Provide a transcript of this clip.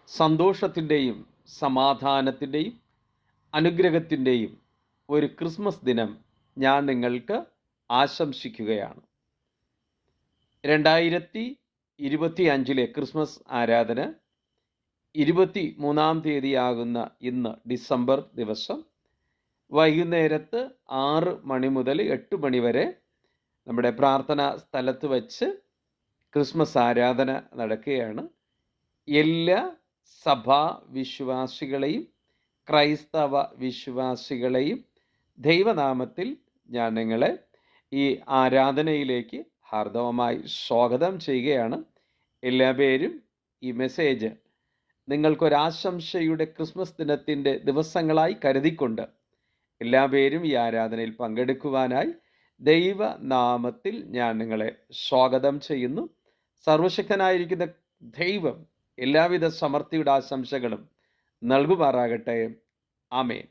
സന്തോഷത്തിൻ്റെയും സമാധാനത്തിൻ്റെയും അനുഗ്രഹത്തിൻ്റെയും ഒരു ക്രിസ്മസ് ദിനം ഞാൻ നിങ്ങൾക്ക് ആശംസിക്കുകയാണ്. 2025 ക്രിസ്മസ് ആരാധന 23 തീയതിയാകുന്ന ഇന്ന് ഡിസംബർ ദിവസം വൈകുന്നേരത്ത് 6 മണി മുതൽ 8 മണി വരെ നമ്മുടെ പ്രാർത്ഥനാ സ്ഥലത്ത് വച്ച് ക്രിസ്മസ് ആരാധന നടക്കുകയാണ്. എല്ലാ സഭാ വിശ്വാസികളെയും ക്രൈസ്തവ വിശ്വാസികളെയും ദൈവനാമത്തിൽ ഞാൻ നിങ്ങളെ ഈ ആരാധനയിലേക്ക് ഹാർദവമായി സ്വാഗതം ചെയ്യുകയാണ്. എല്ലാ പേരും ഈ മെസ്സേജ് നിങ്ങൾക്കൊരാശംസയുടെ ക്രിസ്മസ് ദിനത്തിൻ്റെ ദിവസങ്ങളായി കരുതിക്കൊണ്ട് എല്ലാ പേരും ഈ ആരാധനയിൽ പങ്കെടുക്കുവാനായി ദൈവനാമത്തിൽ ഞാൻ നിങ്ങളെ സ്വാഗതം ചെയ്യുന്നു. സർവശക്തനായിരിക്കുന്ന ദൈവം എല്ലാവിധ സമൃദ്ധിയുടെ ആശംസകളും നൽകുമാറാകട്ടെ. ആമേൻ.